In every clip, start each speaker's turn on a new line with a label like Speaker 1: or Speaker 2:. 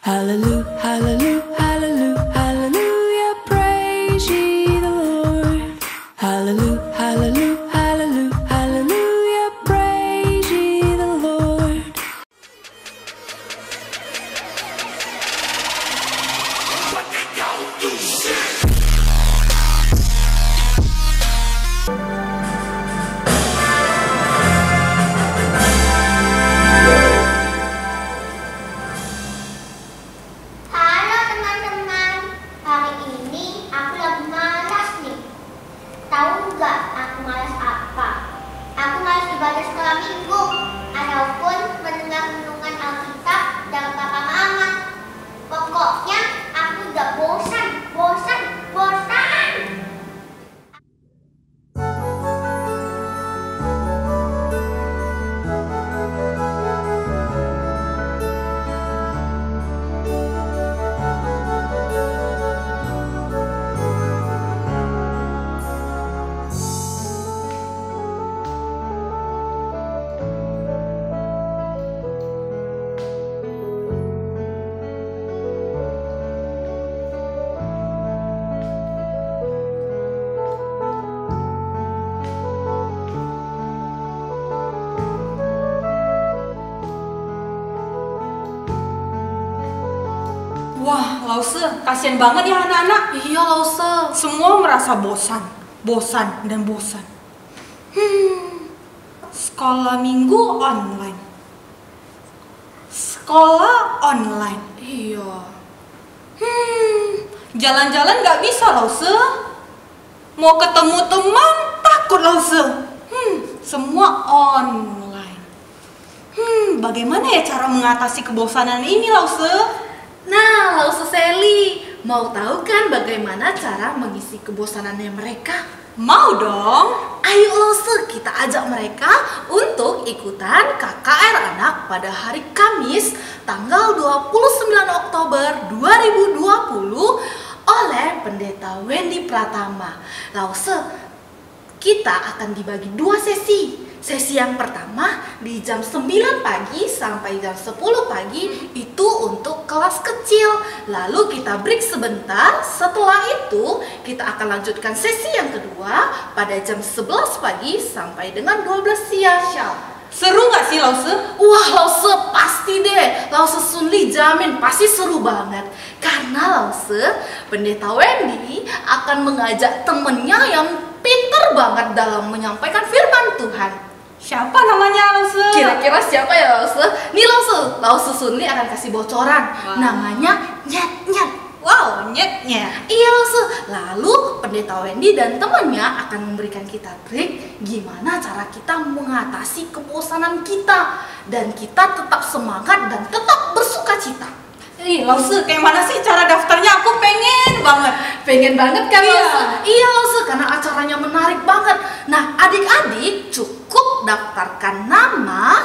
Speaker 1: Hallelujah, hallelujah, hallelujah, hallelujah, praise ye the Lord. Hallelujah, hallelujah, hallelujah, hallelujah, praise ye the Lord.
Speaker 2: Halo teman-teman, hari ini aku lagi malas nih. Tahu nggak aku malas apa? Aku malas ibadah sekolah minggu, ataupun mendengar renungan Alkitab dari papa mama. Pokoknya aku udah bosan.
Speaker 3: Wah, Lause, kasihan banget ya anak-anak.
Speaker 4: Iya, Lause.
Speaker 3: Semua merasa bosan dan bosan. Sekolah minggu online. Sekolah online.
Speaker 4: Iya.
Speaker 3: Jalan-jalan nggak bisa, Lause. Mau ketemu teman, takut, Lause. Semua online. Bagaimana ya cara mengatasi kebosanan ini, Lause?
Speaker 4: Nah, Lause Sally, mau tahu kan bagaimana cara mengisi kebosanannya mereka?
Speaker 3: Mau dong.
Speaker 4: Ayo Lause, kita ajak mereka untuk ikutan KKR Anak pada hari Kamis tanggal 29 Oktober 2020 oleh Pendeta Wendy Pratama. Lause, kita akan dibagi dua sesi. Sesi yang pertama di jam 9 pagi sampai jam 10 pagi itu untuk kelas kecil. Lalu kita break sebentar. Setelah itu kita akan lanjutkan sesi yang kedua pada jam 11 pagi sampai dengan 12 siang.
Speaker 3: Seru nggak sih, Lause?
Speaker 4: Wah, Lause pasti deh. Lause Sunli jamin pasti seru banget. Karena Lause, Pendeta Wendy akan mengajak temennya yang pinter banget dalam menyampaikan firman Tuhan.
Speaker 3: Siapa namanya, Lause?
Speaker 4: Kira-kira siapa ya, Lause? Nih Lause Sunli akan kasih bocoran.
Speaker 3: Wow.
Speaker 4: Namanya Nyet.
Speaker 3: Wow, Nyetnya.
Speaker 4: Iya, Lause. Lalu Pendeta Wendy dan temannya akan memberikan kita trik gimana cara kita mengatasi kebosanan kita dan kita tetap semangat dan tetap bersuka cita.
Speaker 3: Ih, Lause, kayak mana sih cara daftarnya? Aku pengen banget.
Speaker 4: Pengen banget kan,
Speaker 3: Iya.
Speaker 4: Lause? Iya, Lause, karena acaranya menarik banget. Nah, adik-adik cukup daftarkan nama,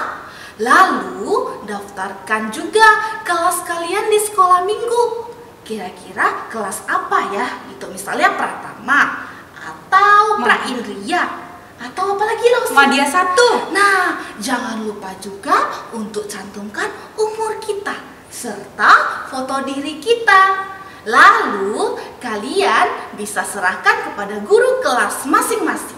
Speaker 4: lalu daftarkan juga kelas kalian di sekolah minggu. Kira-kira kelas apa ya? Itu misalnya Pratama atau Praindria atau apa lagi, Lause?
Speaker 3: Madya 1.
Speaker 4: Nah, jangan lupa juga untuk cantumkan umur kita serta foto diri kita. Lalu kalian bisa serahkan kepada guru kelas masing-masing.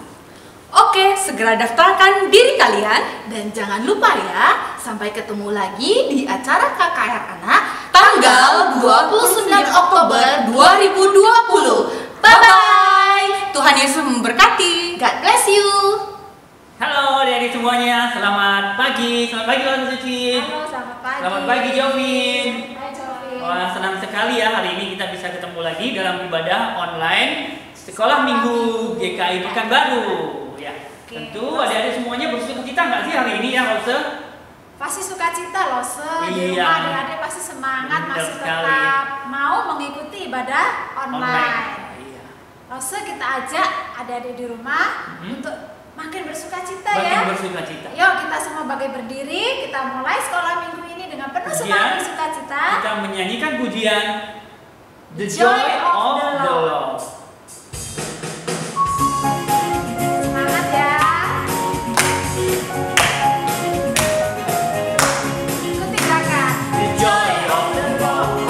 Speaker 3: Oke, segera daftarkan diri kalian.
Speaker 4: Dan jangan lupa ya, sampai ketemu lagi di acara KKR Anak
Speaker 3: Tanggal 29 Oktober 2020. Bye-bye. Tuhan Yesus memberkati.
Speaker 4: God bless you.
Speaker 5: Halo adik-adik semuanya, selamat pagi Tuan Suci.
Speaker 4: Halo, selamat pagi.
Speaker 5: Selamat pagi Jovin.
Speaker 4: Hai Jovin.
Speaker 5: Wah, senang sekali ya hari ini kita bisa ketemu lagi dalam ibadah online Sekolah Minggu GKI Pekanbaru. Ya, tentu adik-adik semuanya bersuka cita nggak sih hari ini ya, Lause?
Speaker 6: Pasti sukacita loh, di
Speaker 5: Iya.
Speaker 6: rumah adik-adik pasti semangat,
Speaker 5: Benar
Speaker 6: masih
Speaker 5: sekali.
Speaker 6: tetap mau mengikuti ibadah online.
Speaker 5: Iya.
Speaker 6: Lose kita ajak adik-adik di rumah untuk makin bersukacita ya.
Speaker 5: Makin bersuka cita.
Speaker 6: Yuk kita semua bagai berdiri, kita mulai sekolah minggu ini dengan penuh
Speaker 5: Pujian,
Speaker 6: semangat bersukacita.
Speaker 5: Kita menyanyikan pujian The
Speaker 6: Joy
Speaker 5: Joy
Speaker 6: of
Speaker 5: of
Speaker 6: the
Speaker 5: the
Speaker 6: Lord.
Speaker 5: Lord.
Speaker 6: Semangat ya. Ikuti gerakan.
Speaker 5: The Joy of the Lord.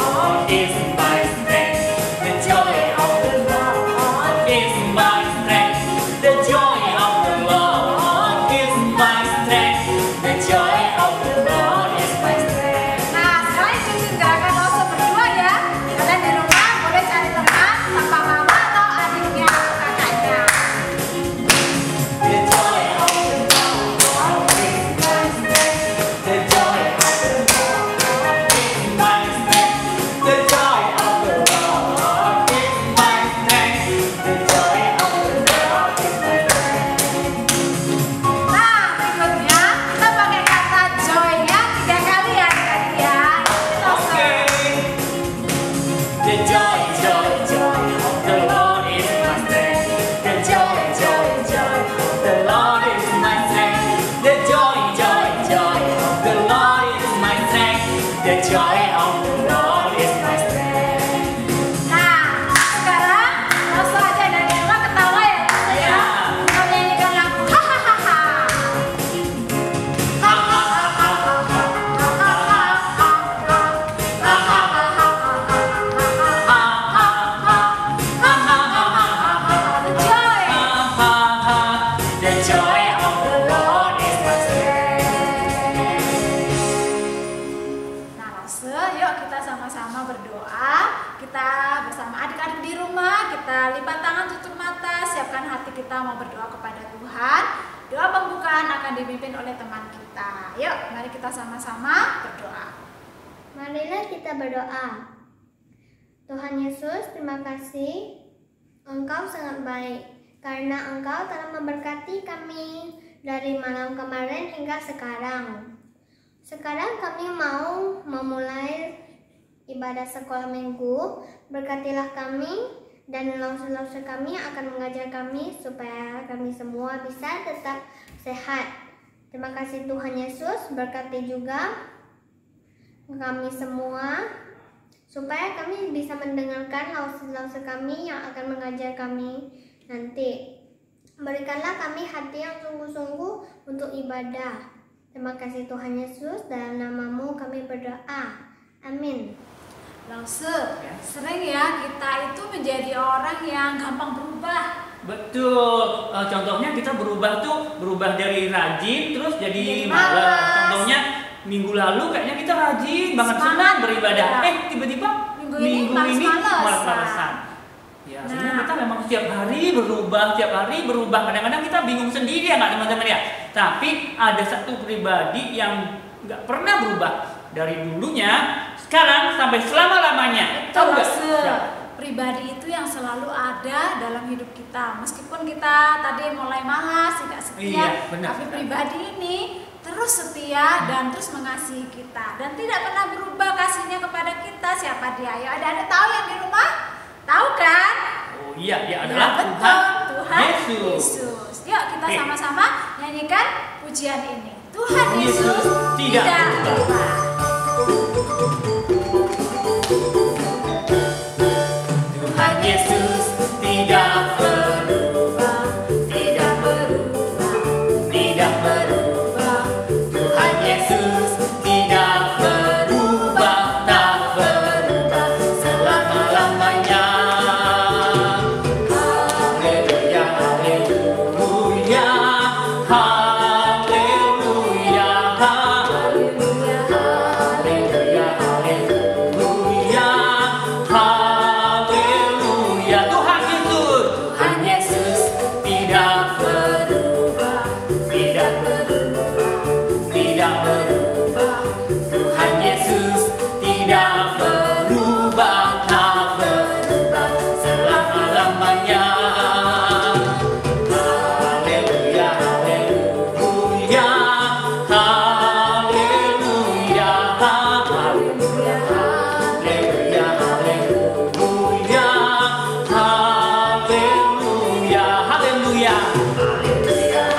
Speaker 5: The joy of the Lord is my strength.
Speaker 6: Nah, sekarang langsung aja dari rumah ketawa ya.
Speaker 5: Iya.
Speaker 6: Kita nyanyikan lagu hahaha. The joy.
Speaker 5: The joy of the Lord is my strength.
Speaker 6: Nah, langsung yuk kita sama-sama berdoa. Kita bersama adik-adik di rumah, kita lipat tangan, tutup mata, siapkan hati kita mau berdoa kepada Tuhan. Doa pembukaan akan dipimpin oleh teman kita. Yuk, mari kita sama-sama berdoa.
Speaker 2: Marilah kita berdoa. Tuhan Yesus, terima kasih. Engkau sangat baik karena Engkau telah memberkati kami dari malam kemarin hingga sekarang. Sekarang kami mau memulai ibadah sekolah minggu. Berkatilah kami dan langsung-langsung kami akan mengajar kami supaya kami semua bisa tetap sehat. Terima kasih Tuhan Yesus, berkati juga kami semua supaya kami bisa mendengarkan langsung-langsung kami yang akan mengajar kami nanti. Berikanlah kami hati yang sungguh-sungguh untuk ibadah. Terima kasih Tuhan Yesus, dalam nama-Mu kami berdoa. Amin.
Speaker 6: Langsung, sering ya kita itu menjadi orang yang gampang berubah.
Speaker 5: Betul. Contohnya kita berubah dari rajin terus jadi
Speaker 6: malas.
Speaker 5: malas. Contohnya minggu lalu kayaknya kita rajin banget
Speaker 6: Semangat.
Speaker 5: senang beribadah.
Speaker 6: Ya.
Speaker 5: Tiba-tiba
Speaker 6: Minggu ini
Speaker 5: malas-malasan. Ya, sebenarnya kita memang setiap hari berubah. Kadang-kadang kita bingung sendiri ya nggak teman-teman ya. Tapi ada satu pribadi yang nggak pernah berubah dari dulunya, sekarang sampai selama-lamanya. Tahu nggak? Ya.
Speaker 6: Pribadi itu yang selalu ada dalam hidup kita. Meskipun kita tadi mulai malas, tidak setia,
Speaker 5: Iya, benar.
Speaker 6: tapi pribadi ini terus setia dan terus mengasihi kita dan tidak pernah berubah kasihnya kepada kita. Siapa dia? Ayo, ada tahu yang di rumah? Tahu kan?
Speaker 5: Oh iya, dia
Speaker 6: Ya,
Speaker 5: adalah
Speaker 6: betul,
Speaker 5: Tuhan Yesus.
Speaker 6: Yuk kita
Speaker 5: Oke.
Speaker 6: sama-sama nyanyikan pujian ini. Tuhan
Speaker 5: Yesus
Speaker 6: Yesus
Speaker 5: tidak
Speaker 6: tidak
Speaker 5: berubah.
Speaker 6: berubah.
Speaker 5: Tuhan Yesus tidak berubah,
Speaker 6: Tidak berubah,
Speaker 5: tidak berubah. Tuhan Yesus tidak berubah, tak berubah selama-lamanya. Haleluya, haleluya, haleluya,
Speaker 6: haleluya,
Speaker 5: haleluya, haleluya, haleluya. Tuhan Yesus tidak berubah, tidak berubah, tidak berubah. Tuhan Yesus tidak berubah, tak berubah selama-lamanya. Haleluya, haleluya, haleluya, haleluya, haleluya, haleluya, haleluya, haleluya,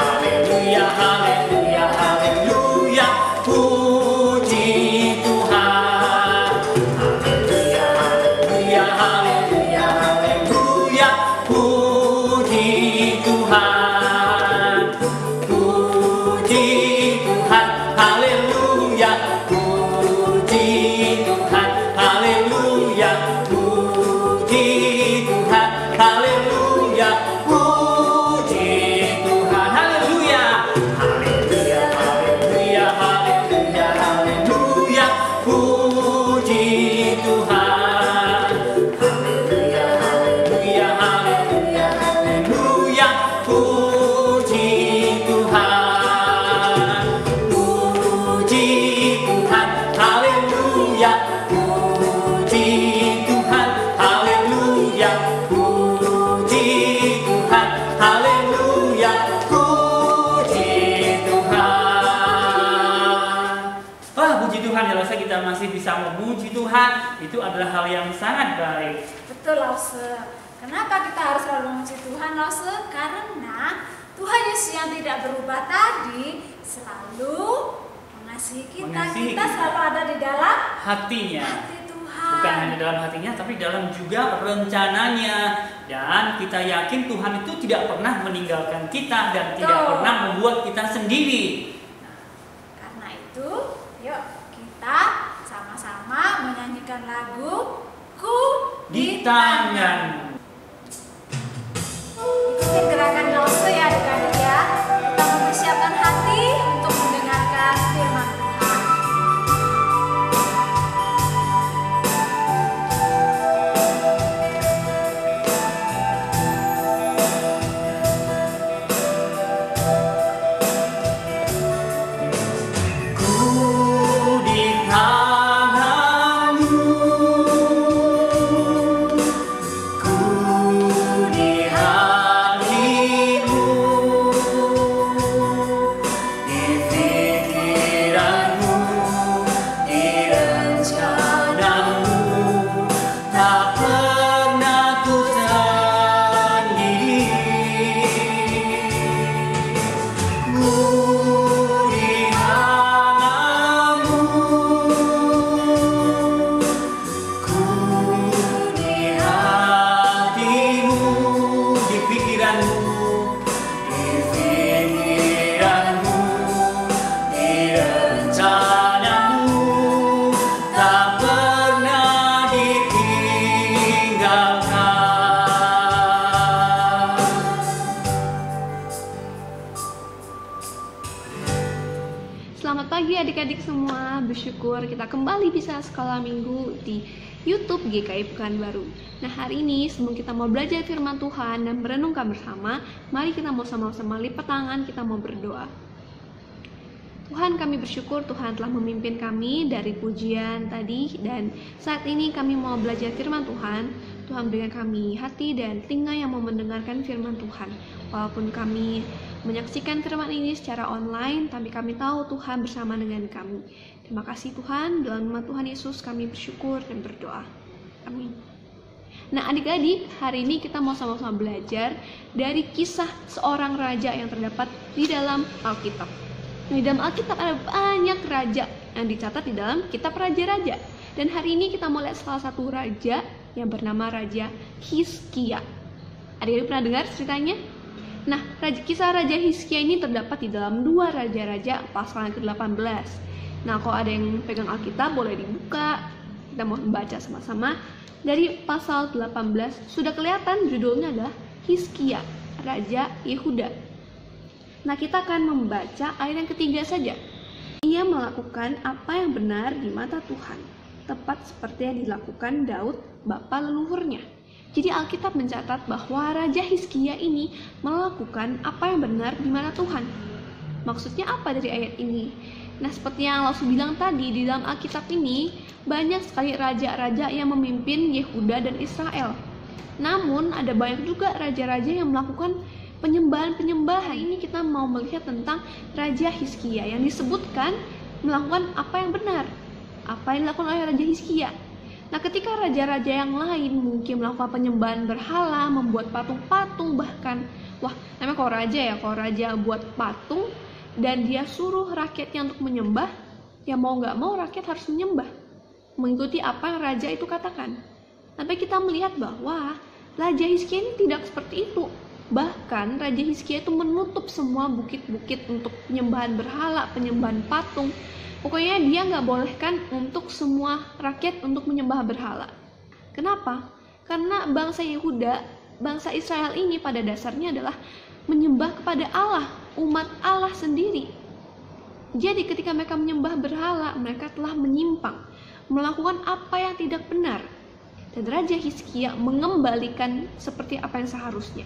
Speaker 5: haleluya, haleluya, haleluya, puji Tuhan. Haleluya, haleluya, haleluya, haleluya, puji Tuhan. Puji Tuhan, haleluya, puji Tuhan, haleluya, puji Tuhan, haleluya, puji Tuhan, haleluya, haleluya, haleluya, haleluya, haleluya, puji Tuhan, haleluya, haleluya, haleluya, haleluya, puji Tuhan, puji Tuhan, haleluya, puji Tuhan, haleluya, puji Tuhan, haleluya, puji Tuhan. Wah, puji Tuhan ya, rasa kita masih bisa memuji Tuhan, itu adalah hal yang sangat baik.
Speaker 6: betul Lause. Kenapa kita harus selalu memuji Tuhan Lause? Karena Tuhan Yesus yang tidak berubah tadi selalu mengasihi kita.
Speaker 5: Mengasihi
Speaker 6: Kita
Speaker 5: kita.
Speaker 6: selalu ada di dalam
Speaker 5: hatinya.
Speaker 6: hati Tuhan.
Speaker 5: Bukan hanya dalam hatinya, tapi dalam juga rencananya. Dan kita yakin Tuhan itu tidak pernah meninggalkan kita dan tidak
Speaker 6: Betul.
Speaker 5: pernah membuat kita sendiri.
Speaker 6: Karena itu, yuk kita sama-sama menyanyikan lagu Ku
Speaker 5: Di tangan.
Speaker 6: Ikutin gerakan lause ya adik-adik ya. Kita mempersiapkan hati untuk mendengarkan firman Tuhan.
Speaker 5: Ku di tanganmu, ku di hatimu, di pikiranmu, di rencanamu, tak pernah ku sendiri. Ku di tanganmu, ku di hatimu, di pikiranmu, di pikiranmu, di rencanamu, tak pernah ditinggalkan.
Speaker 7: Selamat pagi adik-adik semua, bersyukur kita kembali bisa sekolah minggu di YouTube GKI Pekanbaru. Nah hari ini sebelum kita mau belajar firman Tuhan dan merenungkan bersama, mari kita mau sama-sama lipat tangan, kita mau berdoa. Tuhan, kami bersyukur Tuhan telah memimpin kami dari pujian tadi, dan saat ini kami mau belajar firman Tuhan. Tuhan berikan kami hati dan telinga yang mau mendengarkan firman Tuhan. Walaupun kami menyaksikan firman ini secara online, tapi kami tahu Tuhan bersama dengan kami. Terima kasih Tuhan, dalam nama Tuhan Yesus kami bersyukur dan berdoa. Amin. Nah adik-adik, hari ini kita mau sama-sama belajar dari kisah seorang raja yang terdapat di dalam Alkitab. Nah, di dalam Alkitab ada banyak raja yang dicatat di dalam kitab Raja-Raja. Dan hari ini kita mau lihat salah satu raja yang bernama Raja Hizkia. Adik-adik pernah dengar ceritanya? Nah, kisah Raja Hizkia ini terdapat di dalam 2 Raja-Raja pasal yang ke-18. Nah, kalau ada yang pegang Alkitab boleh dibuka. Kita mau membaca sama-sama. Dari pasal 18 sudah kelihatan judulnya adalah Hizkia, Raja Yehuda. Nah, kita akan membaca ayat yang ketiga saja. Ia melakukan apa yang benar di mata Tuhan, tepat seperti yang dilakukan Daud, bapa leluhurnya. Jadi Alkitab mencatat bahwa Raja Hizkia ini melakukan apa yang benar di mata Tuhan. Maksudnya apa dari ayat ini? Nah, seperti yang Lausu bilang tadi, di dalam Alkitab ini banyak sekali raja-raja yang memimpin Yehuda dan Israel. Namun ada banyak juga raja-raja yang melakukan penyembahan-penyembahan. Ini kita mau melihat tentang Raja Hizkia yang disebutkan melakukan apa yang benar, apa yang dilakukan oleh Raja Hizkia. Nah, ketika raja-raja yang lain mungkin melakukan penyembahan berhala, membuat patung-patung, bahkan namanya kalau raja buat patung dan dia suruh rakyatnya untuk menyembah, ya mau nggak mau rakyat harus menyembah, mengikuti apa yang raja itu katakan. Tapi kita melihat bahwa Raja Hizkia ini tidak seperti itu. Bahkan Raja Hizkia itu menutup semua bukit-bukit untuk penyembahan berhala, penyembahan patung. Pokoknya dia nggak bolehkan untuk semua rakyat untuk menyembah berhala. Kenapa? Karena bangsa Yehuda, bangsa Israel ini pada dasarnya adalah menyembah kepada Allah, umat Allah sendiri. Jadi ketika mereka menyembah berhala, mereka telah menyimpang, melakukan apa yang tidak benar. Dan Raja Hizkia mengembalikan seperti apa yang seharusnya.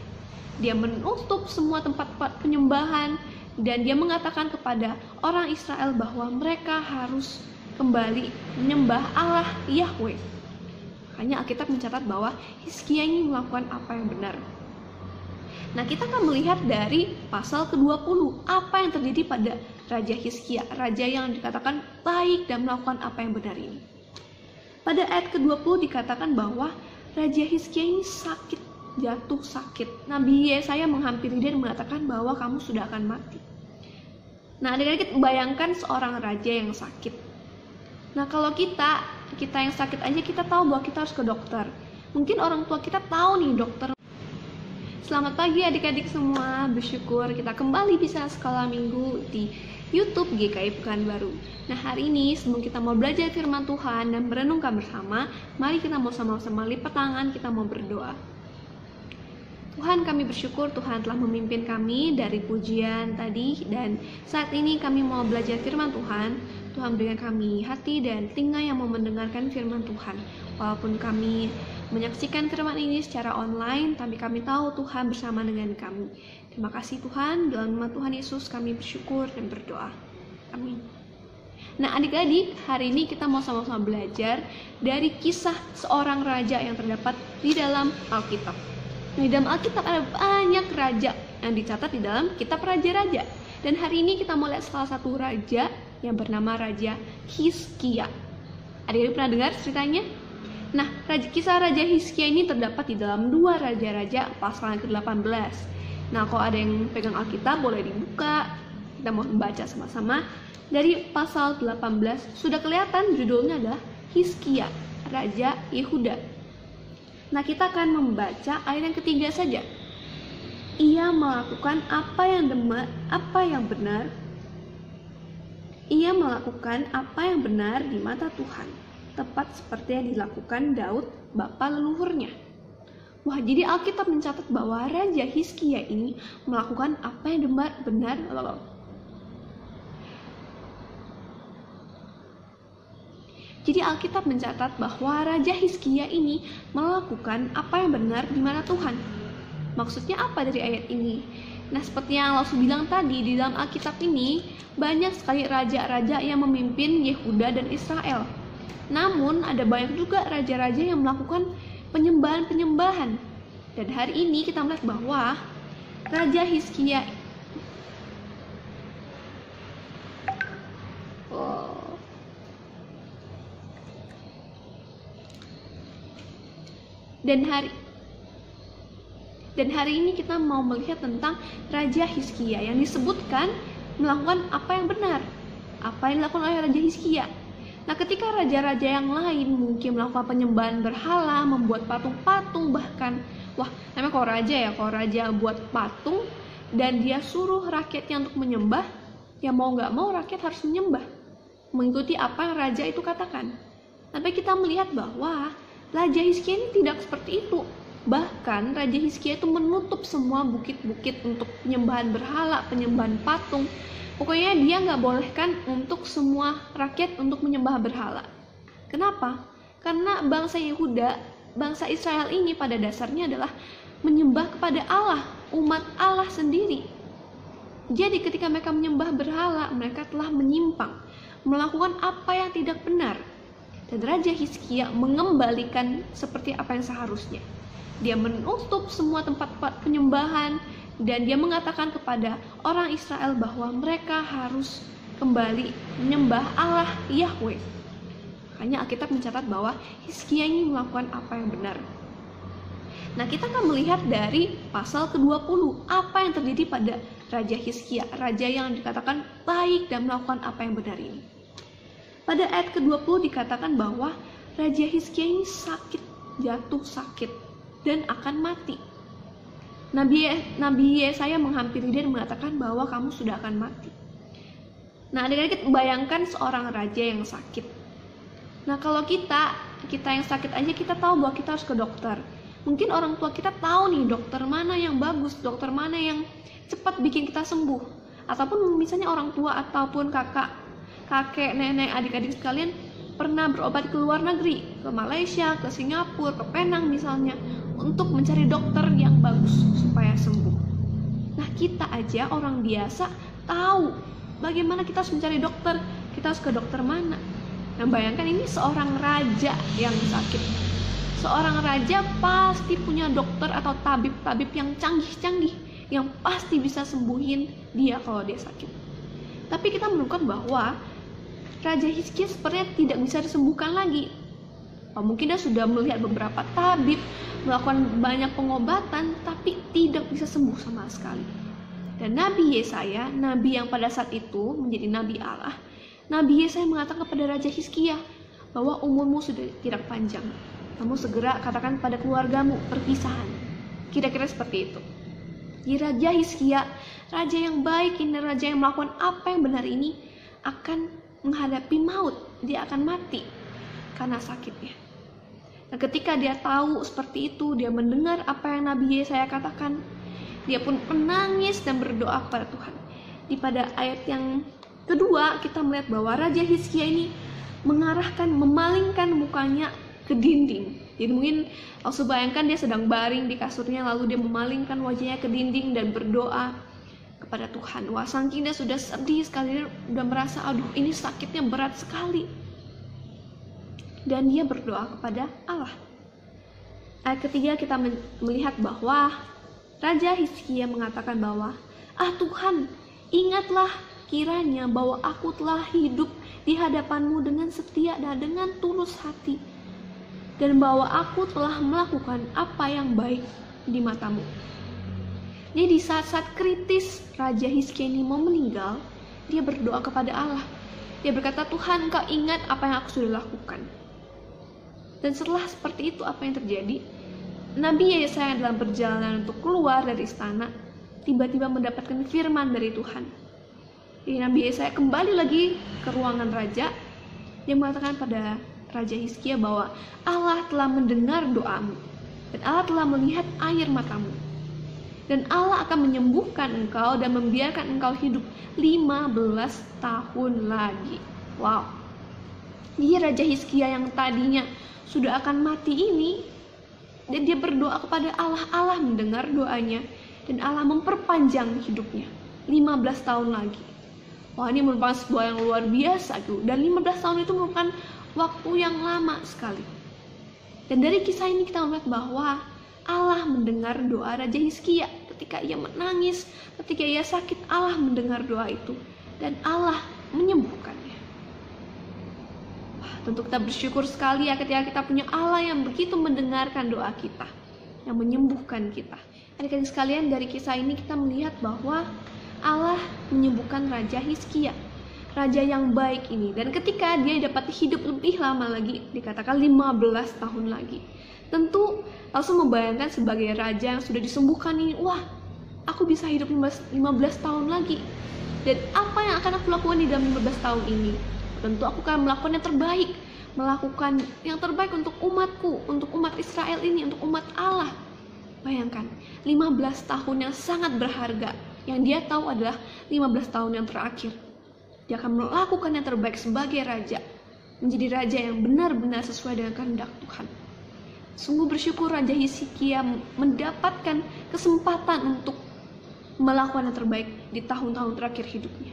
Speaker 7: Dia menutup semua tempat-tempat penyembahan, dan dia mengatakan kepada orang Israel bahwa mereka harus kembali menyembah Allah Yahweh. Makanya Alkitab mencatat bahwa Hizkia ini melakukan apa yang benar. Nah, kita akan melihat dari pasal ke-20 apa yang terjadi pada Raja Hizkia, raja yang dikatakan baik dan melakukan apa yang benar ini. Pada ayat ke-20 dikatakan bahwa Raja Hizkia ini jatuh sakit. Nabi Yesaya menghampiri dia dan mengatakan bahwa kamu sudah akan mati. Nah, adik-adik bayangkan seorang raja yang sakit. Nah kalau kita yang sakit aja kita tahu bahwa kita harus ke dokter. Mungkin orang tua kita tahu nih dokter. Selamat pagi adik-adik semua, bersyukur kita kembali bisa sekolah minggu di YouTube GKI Pekanbaru. Nah hari ini sebelum kita mau belajar firman Tuhan dan merenungkan bersama, mari kita mau sama-sama lipat tangan, kita mau berdoa. Tuhan, kami bersyukur Tuhan telah memimpin kami dari pujian tadi, dan saat ini kami mau belajar firman Tuhan. Tuhan berikan kami hati dan telinga yang mau mendengarkan firman Tuhan. Walaupun kami menyaksikan firman ini secara online, tapi kami tahu Tuhan bersama dengan kami. Terima kasih Tuhan, dalam nama Tuhan Yesus kami bersyukur dan berdoa. Amin. Nah adik-adik, hari ini kita mau sama-sama belajar dari kisah seorang raja yang terdapat di dalam Alkitab. Nah, di dalam Alkitab ada banyak raja yang dicatat di dalam kitab Raja-Raja. Dan hari ini kita mau lihat salah satu raja yang bernama Raja Hizkia. Adik-adik pernah dengar ceritanya? Nah, kisah Raja Hizkia ini terdapat di dalam 2 Raja-Raja pasal yang ke-18. Nah, kalau ada yang pegang Alkitab boleh dibuka. Kita mau membaca sama-sama. Dari pasal 18 sudah kelihatan judulnya adalah Hizkia, Raja Yehuda. Nah, kita akan membaca ayat yang ketiga saja. Ia melakukan apa yang benar. Ia melakukan apa yang benar di mata Tuhan, tepat seperti yang dilakukan Daud, bapa leluhurnya. Wah, jadi Alkitab mencatat bahwa Raja Hizkia ini melakukan apa yang benar. Jadi Alkitab mencatat bahwa Raja Hizkia ini melakukan apa yang benar di mata Tuhan. Maksudnya apa dari ayat ini? Nah, seperti yang Lausu bilang tadi, di dalam Alkitab ini banyak sekali raja-raja yang memimpin Yehuda dan Israel. Namun ada banyak juga raja-raja yang melakukan penyembahan-penyembahan. Dan hari ini kita melihat bahwa Raja Hizkia Dan hari ini kita mau melihat tentang Raja Hizkia yang disebutkan melakukan apa yang benar. Apa yang dilakukan oleh Raja Hizkia? Nah, ketika raja-raja yang lain mungkin melakukan penyembahan berhala, membuat patung-patung bahkan. Wah, namanya kalau raja buat patung dan dia suruh rakyatnya untuk menyembah, ya mau nggak mau rakyat harus menyembah, mengikuti apa yang raja itu katakan. Tapi kita melihat bahwa Raja Hizkia ini tidak seperti itu. Bahkan Raja Hizkia itu menutup semua bukit-bukit untuk penyembahan berhala, penyembahan patung. Pokoknya dia nggak bolehkan untuk semua rakyat untuk menyembah berhala. Kenapa? Karena bangsa Yehuda, bangsa Israel ini pada dasarnya adalah menyembah kepada Allah, umat Allah sendiri. Jadi ketika mereka menyembah berhala, mereka telah menyimpang, melakukan apa yang tidak benar. Dan Raja Hizkia mengembalikan seperti apa yang seharusnya. Dia menutup semua tempat-tempat penyembahan dan dia mengatakan kepada orang Israel bahwa mereka harus kembali menyembah Allah Yahweh. Hanya Alkitab mencatat bahwa Hizkia ini melakukan apa yang benar. Nah, kita akan melihat dari pasal ke-20 apa yang terjadi pada Raja Hizkia, raja yang dikatakan baik dan melakukan apa yang benar ini. Pada ayat ke-20 dikatakan bahwa Raja Hizkia ini jatuh sakit dan akan mati. Nabi Yesaya menghampiri dia dan mengatakan bahwa kamu sudah akan mati. Nah, adik-adik bayangkan seorang raja yang sakit. Nah, kalau kita yang sakit aja kita tahu bahwa kita harus ke dokter. Mungkin orang tua kita tahu nih dokter mana yang bagus, dokter mana yang cepat bikin kita sembuh. Ataupun misalnya orang tua ataupun kakek, nenek, adik-adik sekalian pernah berobat ke luar negeri, ke Malaysia, ke Singapura, ke Penang misalnya, untuk mencari dokter yang bagus supaya sembuh. Nah, kita aja orang biasa tahu bagaimana kita harus mencari dokter, kita harus ke dokter mana. Nah, bayangkan ini seorang raja yang sakit. Seorang raja pasti punya dokter atau tabib-tabib yang canggih-canggih, yang pasti bisa sembuhin dia kalau dia sakit. Tapi kita menemukan bahwa Raja Hizkia sepertinya tidak bisa disembuhkan lagi. Mungkin dia sudah melihat beberapa tabib, melakukan banyak pengobatan, tapi tidak bisa sembuh sama sekali. Dan Nabi Yesaya, nabi yang pada saat itu menjadi nabi Allah, Nabi Yesaya mengatakan kepada Raja Hizkia bahwa umurmu sudah tidak panjang, kamu segera katakan pada keluargamu perpisahan. Kira-kira seperti itu. Di Raja Hizkia, raja yang baik ini, raja yang melakukan apa yang benar ini, akan menghadapi maut. Dia akan mati karena sakitnya. Dan ketika dia tahu seperti itu, dia mendengar apa yang Nabi Yesaya katakan, dia pun menangis dan berdoa kepada Tuhan. Di pada ayat yang kedua, kita melihat bahwa Raja Hizkia ini memalingkan mukanya ke dinding. Jadi mungkin langsung bayangkan dia sedang baring di kasurnya, lalu dia memalingkan wajahnya ke dinding dan berdoa kepada Tuhan. Wah, saking dia sudah sedih sekali, dia sudah merasa aduh ini sakitnya berat sekali. Dan dia berdoa kepada Allah. Ayat ketiga kita melihat bahwa Raja Hizkia mengatakan bahwa, Tuhan, ingatlah kiranya bahwa aku telah hidup di hadapan-Mu dengan setia dan dengan tulus hati, dan bahwa aku telah melakukan apa yang baik di mata-Mu. Jadi di saat-saat kritis Raja Hizkia ini mau meninggal, dia berdoa kepada Allah. Dia berkata, Tuhan, Engkau ingat apa yang aku sudah lakukan. Dan setelah seperti itu, apa yang terjadi? Nabi Yesaya dalam perjalanan untuk keluar dari istana, tiba-tiba mendapatkan firman dari Tuhan. Jadi Nabi Yesaya kembali lagi ke ruangan raja. Dia mengatakan pada Raja Hizkia bahwa Allah telah mendengar doamu, dan Allah telah melihat air matamu, dan Allah akan menyembuhkan engkau dan membiarkan engkau hidup 15 tahun lagi. Wow. Jadi Raja Hizkia yang tadinya sudah akan mati ini, dan dia berdoa kepada Allah. Allah mendengar doanya, dan Allah memperpanjang hidupnya 15 tahun lagi. Wah, ini merupakan sebuah yang luar biasa tuh. Dan 15 tahun itu merupakan waktu yang lama sekali. Dan dari kisah ini kita melihat bahwa Allah mendengar doa Raja Hizkia. Ketika ia menangis, ketika ia sakit, Allah mendengar doa itu, dan Allah menyembuhkannya. Tentu kita bersyukur sekali ya ketika kita punya Allah yang begitu mendengarkan doa kita, yang menyembuhkan kita. Adik-adik sekalian, dari kisah ini kita melihat bahwa Allah menyembuhkan Raja Hizkia, raja yang baik ini. Dan ketika dia dapat hidup lebih lama lagi, dikatakan 15 tahun lagi. Tentu langsung membayangkan sebagai raja yang sudah disembuhkan ini, wah, aku bisa hidup 15 tahun lagi. Dan apa yang akan aku lakukan di dalam 15 tahun ini? Tentu aku akan melakukan yang terbaik, melakukan yang terbaik untuk umatku, untuk umat Israel ini, untuk umat Allah. Bayangkan, 15 tahun yang sangat berharga, yang dia tahu adalah 15 tahun yang terakhir. Dia akan melakukan yang terbaik sebagai raja, menjadi raja yang benar-benar sesuai dengan kehendak Tuhan. Sungguh bersyukur Raja Hizkia mendapatkan kesempatan untuk melakukan yang terbaik di tahun-tahun terakhir hidupnya.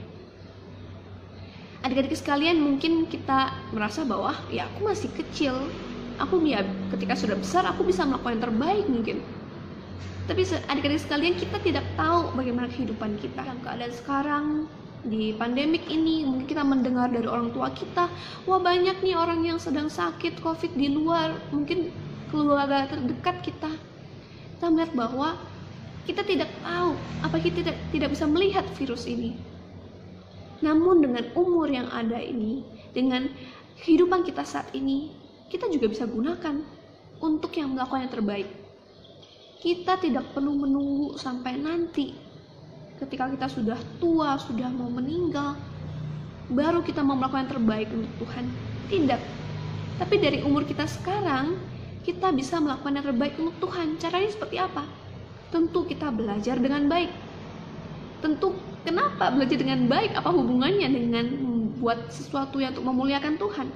Speaker 7: Adik-adik sekalian, mungkin kita merasa bahwa ya aku masih kecil, aku ya ketika sudah besar aku bisa melakukan yang terbaik mungkin. Tapi adik-adik sekalian, kita tidak tahu bagaimana kehidupan kita. Dalam keadaan sekarang di pandemik ini, mungkin kita mendengar dari orang tua kita, wah banyak nih orang yang sedang sakit COVID di luar, mungkin keluarga terdekat kita. Kita melihat bahwa kita tidak tahu, apa kita tidak bisa melihat virus ini. Namun dengan umur yang ada ini, dengan kehidupan kita saat ini, kita juga bisa gunakan untuk yang melakukan yang terbaik. Kita tidak perlu menunggu sampai nanti ketika kita sudah tua, sudah mau meninggal, baru kita mau melakukan yang terbaik untuk Tuhan. Tidak. Tapi dari umur kita sekarang, kita bisa melakukan yang terbaik untuk Tuhan. Caranya seperti apa? Tentu kita belajar dengan baik. Tentu, kenapa belajar dengan baik? Apa hubungannya dengan membuat sesuatu yang untuk memuliakan Tuhan?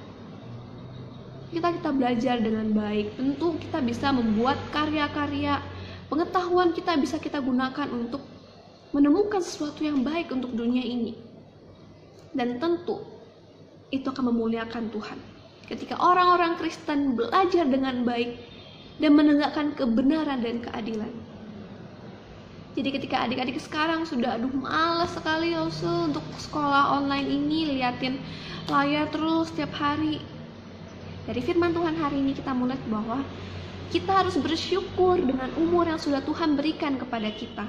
Speaker 7: Kita belajar dengan baik. Tentu kita bisa membuat karya-karya, pengetahuan kita bisa kita gunakan untuk menemukan sesuatu yang baik untuk dunia ini. Dan tentu itu akan memuliakan Tuhan. Ketika orang-orang Kristen belajar dengan baik dan menegakkan kebenaran dan keadilan. Jadi ketika adik-adik sekarang sudah malas sekali untuk sekolah online ini, liatin layar terus setiap hari. Dari firman Tuhan hari ini kita melihat bahwa kita harus bersyukur dengan umur yang sudah Tuhan berikan kepada kita.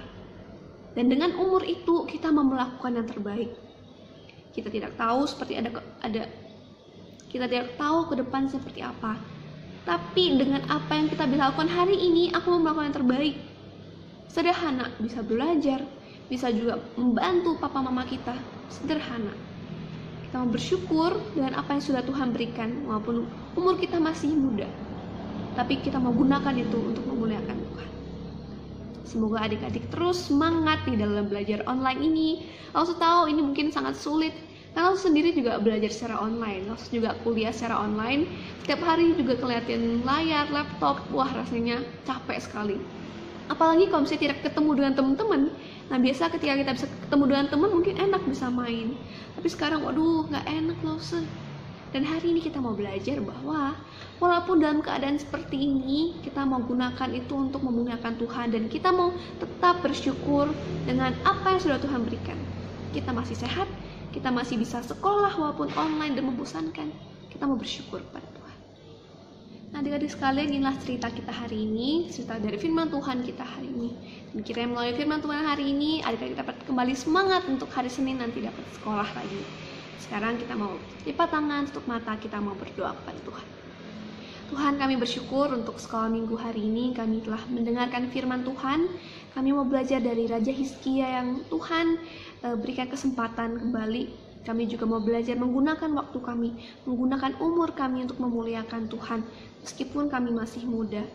Speaker 7: Dan dengan umur itu kita mau melakukan yang terbaik. Kita tidak tahu kita tidak tahu ke depan seperti apa. Tapi dengan apa yang kita bisa lakukan hari ini, aku mau melakukan yang terbaik. Sederhana, bisa belajar, bisa juga membantu papa mama kita. Sederhana. Kita mau bersyukur dengan apa yang sudah Tuhan berikan, walaupun umur kita masih muda. Tapi kita mau gunakan itu untuk memuliakan Tuhan. Semoga adik-adik terus semangat di dalam belajar online ini. Aku tahu ini mungkin sangat sulit, karena aku sendiri juga belajar secara online. Aku juga kuliah secara online. Setiap hari juga kelihatan layar, laptop. Wah, rasanya capek sekali. Apalagi kalau misalnya tidak ketemu dengan teman-teman. Nah, biasa ketika kita bisa ketemu dengan teman mungkin enak bisa main. Tapi sekarang waduh, nggak enak loh. Dan hari ini kita mau belajar bahwa walaupun dalam keadaan seperti ini, kita mau gunakan itu untuk memuliakan Tuhan, dan kita mau tetap bersyukur dengan apa yang sudah Tuhan berikan. Kita masih sehat, kita masih bisa sekolah walaupun online dan membosankan. Kita mau bersyukur pada Tuhan. Nah, adik-adik sekalian, inilah cerita kita hari ini, cerita dari firman Tuhan kita hari ini. Dan kiranya melalui firman Tuhan hari ini, adik-adik dapat kembali semangat untuk hari Senin nanti dapat sekolah lagi. Sekarang kita mau lipat tangan, tutup mata, kita mau berdoa kepada Tuhan. Tuhan, kami bersyukur untuk sekolah minggu hari ini. Kami telah mendengarkan firman Tuhan. Kami mau belajar dari Raja Hizkia yang Tuhan berikan kesempatan kembali. Kami juga mau belajar menggunakan waktu kami, menggunakan umur kami untuk memuliakan Tuhan, meskipun kami masih muda.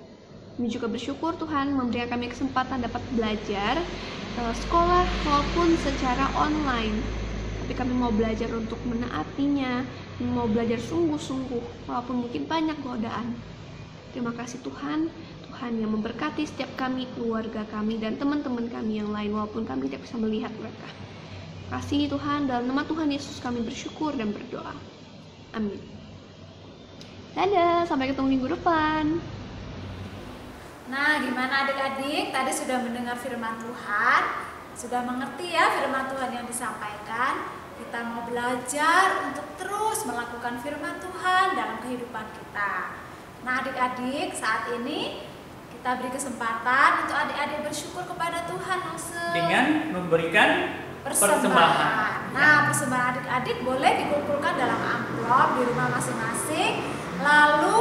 Speaker 7: Kami juga bersyukur Tuhan memberikan kami kesempatan dapat belajar sekolah maupun secara online. Tapi kami mau belajar untuk menaatinya, mau belajar sungguh-sungguh, walaupun mungkin banyak godaan. Terima kasih Tuhan, Tuhan yang memberkati setiap kami, keluarga kami, dan teman-teman kami yang lain, walaupun kami tidak bisa melihat mereka. Terima kasih Tuhan, dalam nama Tuhan Yesus kami bersyukur dan berdoa. Amin. Dadah, sampai ketemu minggu depan.
Speaker 6: Nah, gimana adik-adik? Tadi sudah mendengar firman Tuhan, sudah mengerti ya firman Tuhan yang disampaikan. Kita mau belajar untuk terus melakukan firman Tuhan dalam kehidupan kita. Nah, adik-adik, saat ini kita beri kesempatan untuk adik-adik bersyukur kepada Tuhan
Speaker 5: dengan memberikan persembahan.
Speaker 6: Nah, persembahan adik-adik boleh dikumpulkan dalam amplop di rumah masing-masing, lalu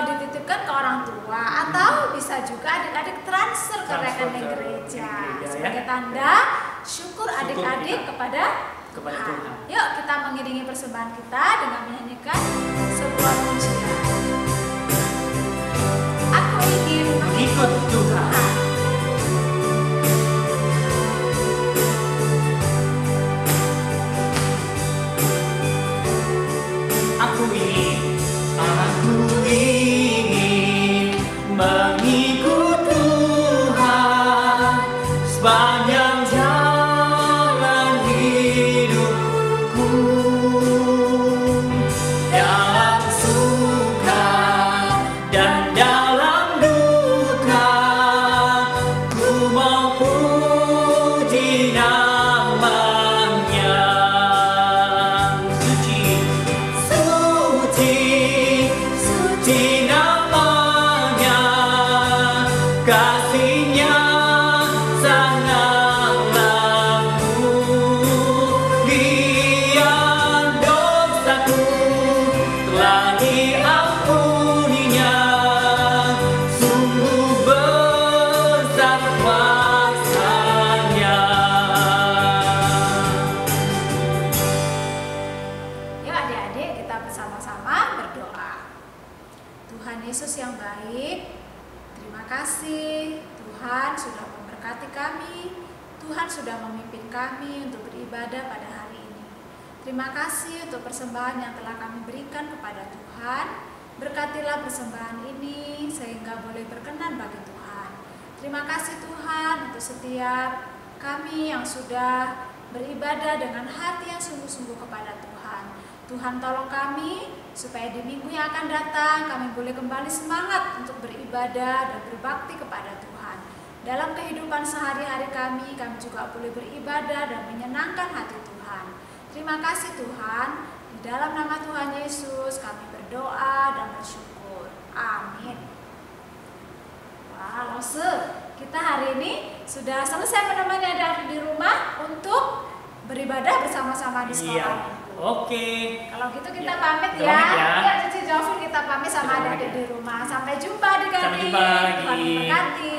Speaker 6: dititipkan ke orang tua, atau bisa juga adik-adik transfer ke rekening gereja sebagai tanda syukur adik-adik kepada Tuhan. Yuk kita mengiringi persembahan kita dengan menyanyikan sebuah pujian. Aku ingin
Speaker 5: mengikut Tuhan. Aku ingin mengikut Tuhan sepanjang jalan hidupku, dalam suka dan dalam duka, ku mau puji namanya. Suci namanya, kasihnya sangatlah mulia, dosaku telah diampuninya, sungguh besar kuasanya.
Speaker 6: Yuk adik-adik kita bersama-sama berdoa. Tuhan Yesus yang baik, terima kasih Tuhan sudah memberkati kami, Tuhan sudah memimpin kami untuk beribadah pada hari ini. Terima kasih untuk persembahan yang telah kami berikan kepada Tuhan. Berkatilah persembahan ini sehingga boleh berkenan bagi Tuhan. Terima kasih Tuhan untuk setiap kami yang sudah beribadah dengan hati yang sungguh-sungguh kepada Tuhan. Tuhan tolong kami supaya di minggu yang akan datang kami boleh kembali semangat untuk beribadah dan berbakti kepada Tuhan. Dalam kehidupan sehari-hari kami juga boleh beribadah dan menyenangkan hati Tuhan. Terima kasih Tuhan, di dalam nama Tuhan Yesus kami berdoa dan bersyukur. Amin. Wah, Lose, kita hari ini sudah selesai menemani adik-adik di rumah untuk beribadah bersama-sama di sekolah.
Speaker 5: Iya. Oke.
Speaker 6: Kalau gitu kita
Speaker 5: Ya.
Speaker 6: pamit
Speaker 5: Kita
Speaker 6: ya.
Speaker 5: pamit ya.
Speaker 6: Ya, Cici Jovin kita pamit sama
Speaker 5: Kita pamit
Speaker 6: adik-adik
Speaker 5: ya.
Speaker 6: di rumah. Sampai jumpa adik-adik.
Speaker 5: Sampai jumpa lagi.
Speaker 6: Tuhan memberkati.